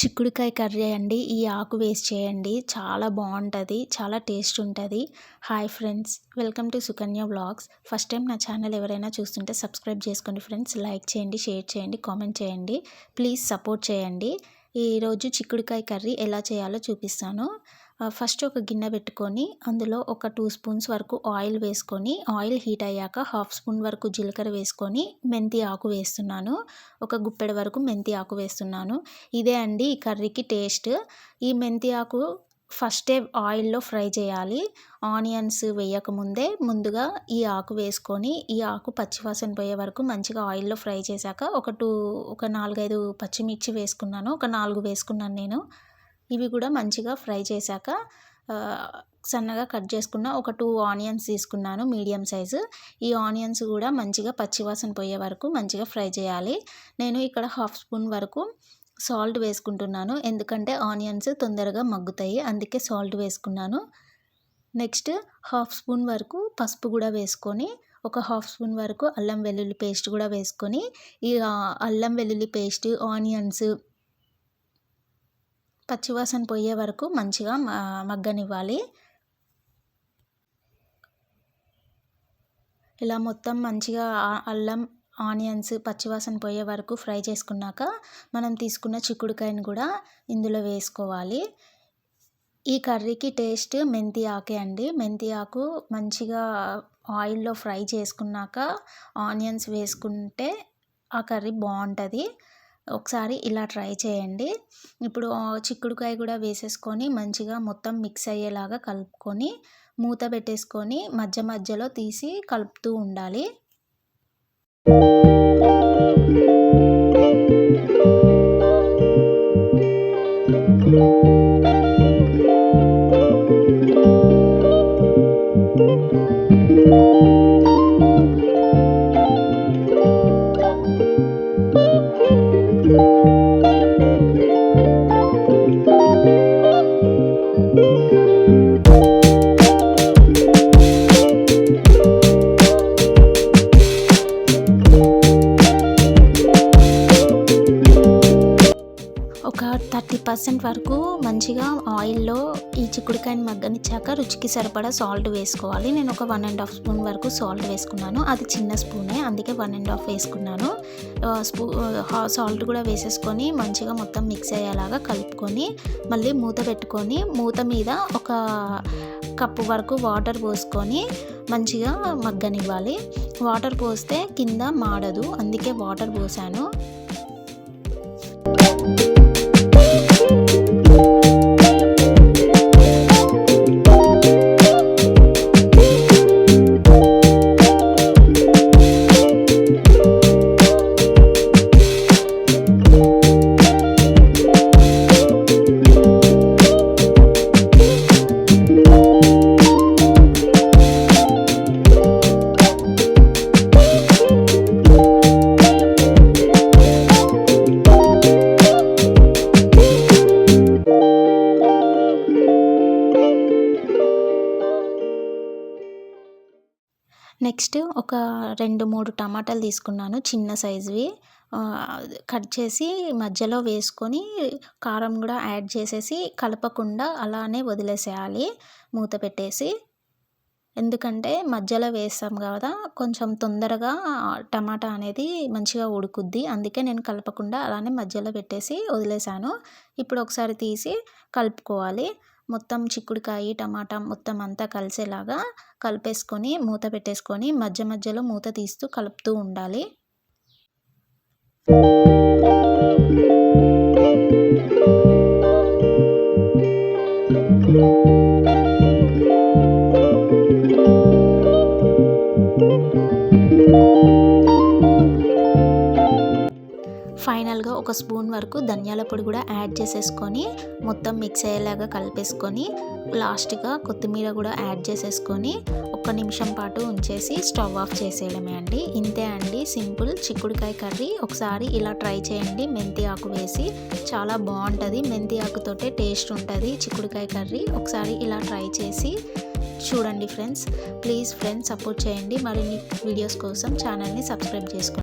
చిక్కుడుకాయ కర్రీ అండి. ఈ ఆకు వేసి చేయండి. చాలా బావుంటది. చాలా టేస్ట్ ఉంటది. Hi friends, welcome to Sukanya vlogs. First time నా ఛానల్ ఎవరైనా చూస్తుంటే సబ్స్క్రైబ్ చేసుకోండి ఫ్రెండ్స్. లైక్ చేయండి, షేర్ చేయండి, కామెంట్ చేయండి. ప్లీజ్ సపోర్ట్ చేయండి. ఈరోజు చిక్కుడుకాయ కర్రీ ఎలా చేయాలో చూపిస్తాను. ఫస్ట్ ఒక గిన్నె పెట్టుకొని అందులో ఒక 2 స్పూన్స్ వరకు ఆయిల్ వేసుకొని, ఆయిల్ హీట్ అయ్యాక హాఫ్ స్పూన్ వరకు జీలకర్ర వేసుకొని మెంతి ఆకు వేస్తున్నాను. ఒక గుప్పెడు వరకు మెంతి ఆకు వేస్తున్నాను. ఇదే అండి ఈ కర్రీకి టేస్ట్. ఈ మెంతి ఆకు ఫస్టే ఆయిల్లో ఫ్రై చేయాలి. ఆనియన్స్ వేయకముందే ముందుగా ఈ ఆకు వేసుకొని, ఈ ఆకు పచ్చివాసన పోయే వరకు మంచిగా ఆయిల్లో ఫ్రై చేశాక ఒక 4, 5 పచ్చిమిర్చి వేసుకున్నాను. ఒక 4 వేసుకున్నాను నేను. ఇవి కూడా మంచిగా ఫ్రై చేశాక సన్నగా కట్ చేసుకున్న ఒక 2 ఆనియన్స్ తీసుకున్నాను మీడియం సైజు. ఈ ఆనియన్స్ కూడా మంచిగా పచ్చివాసన పోయే వరకు మంచిగా ఫ్రై చేయాలి. నేను ఇక్కడ హాఫ్ స్పూన్ వరకు సాల్ట్ వేసుకుంటున్నాను. ఎందుకంటే ఆనియన్స్ తొందరగా మగ్గుతాయి, అందుకే సాల్ట్ వేసుకున్నాను. నెక్స్ట్ హాఫ్ స్పూన్ వరకు పసుపు కూడా వేసుకొని, ఒక హాఫ్ స్పూన్ వరకు అల్లం వెల్లుల్లి పేస్ట్ కూడా వేసుకొని, ఈ అల్లం వెల్లుల్లి పేస్ట్, ఆనియన్స్ పచ్చివాసన పోయే వరకు మంచిగా మగ్గనివ్వాలి. ఇలా మొత్తం మంచిగా అల్లం, ఆనియన్స్ పచ్చివాసన పోయే వరకు ఫ్రై చేసుకున్నాక మనం తీసుకున్న చిక్కుడుకాయను కూడా ఇందులో వేసుకోవాలి. ఈ కర్రీకి టేస్ట్ మెంతి ఆకే అండి. మెంతి ఆకు మంచిగా ఆయిల్లో ఫ్రై చేసుకున్నాక ఆనియన్స్ వేసుకుంటే ఆ కర్రీ బాగుంటుంది. ఒకసారి ఇలా ట్రై చేయండి. ఇప్పుడు చిక్కుడుకాయ కూడా వేసేసుకొని మంచిగా మొత్తం మిక్స్ అయ్యేలాగా కలుపుకొని మూత పెట్టేసుకొని మధ్య మధ్యలో తీసి కలుపుతూ ఉండాలి. ఒక 30% వరకు మంచిగా ఆయిల్లో ఈ చిక్కుడుకాయని మగ్గనిచ్చాక రుచికి సరిపడా సాల్ట్ వేసుకోవాలి. నేను ఒక 1.5 స్పూన్ వరకు సాల్ట్ వేసుకున్నాను. అది చిన్న స్పూనే, అందుకే 1.5 వేసుకున్నాను. సాల్ట్ కూడా వేసేసుకొని మంచిగా మొత్తం మిక్స్ అయ్యేలాగా కలుపుకొని మళ్ళీ మూత పెట్టుకొని, మూత మీద ఒక కప్పు వరకు వాటర్ పోసుకొని మంచిగా మగ్గనివ్వాలి. వాటర్ పోస్తే కింద మాడదు, అందుకే వాటర్ పోసాను. నెక్స్ట్ ఒక 2-3 టమాటాలు తీసుకున్నాను, చిన్న సైజువి. కట్ చేసి మధ్యలో వేసుకొని కారం కూడా యాడ్ చేసేసి కలపకుండా అలానే వదిలేసేయాలి మూత పెట్టేసి. ఎందుకంటే మధ్యలో వేస్తాం కదా, కొంచెం తొందరగా టమాటా అనేది మంచిగా ఉడుకుద్ది, అందుకే నేను కలపకుండా అలానే మధ్యలో పెట్టేసి వదిలేసాను. ఇప్పుడు ఒకసారి తీసి కలుపుకోవాలి. మొత్తం చిక్కుడుకాయ, టమాటా మొత్తం అంతా కలిసేలాగా కలిపేసుకొని మూత పెట్టేసుకొని మధ్య మధ్యలో మూత తీస్తూ కలుపుతూ ఉండాలి. ఫైనల్గా ఒక స్పూన్ వరకు ధనియాల పొడి కూడా యాడ్ చేసేసుకొని మొత్తం మిక్స్ అయ్యేలాగా కలిపేసుకొని లాస్ట్గా కొత్తిమీర కూడా యాడ్ చేసేసుకొని 1 నిమిషం పాటు ఉంచేసి స్టవ్ ఆఫ్ చేసేయడమే అండి. ఇంతే అండి, సింపుల్ చిక్కుడుకాయ కర్రీ. ఒకసారి ఇలా ట్రై చేయండి మెంతి ఆకు వేసి, చాలా బాగుంటుంది. మెంతి ఆకుతోటే టేస్ట్ ఉంటుంది చిక్కుడుకాయ కర్రీ. ఒకసారి ఇలా ట్రై చేసి చూడండి ఫ్రెండ్స్. ప్లీజ్ ఫ్రెండ్స్ సపోర్ట్ చేయండి. మరిన్ని వీడియోస్ కోసం ఛానల్ని సబ్స్క్రైబ్ చేసుకోండి.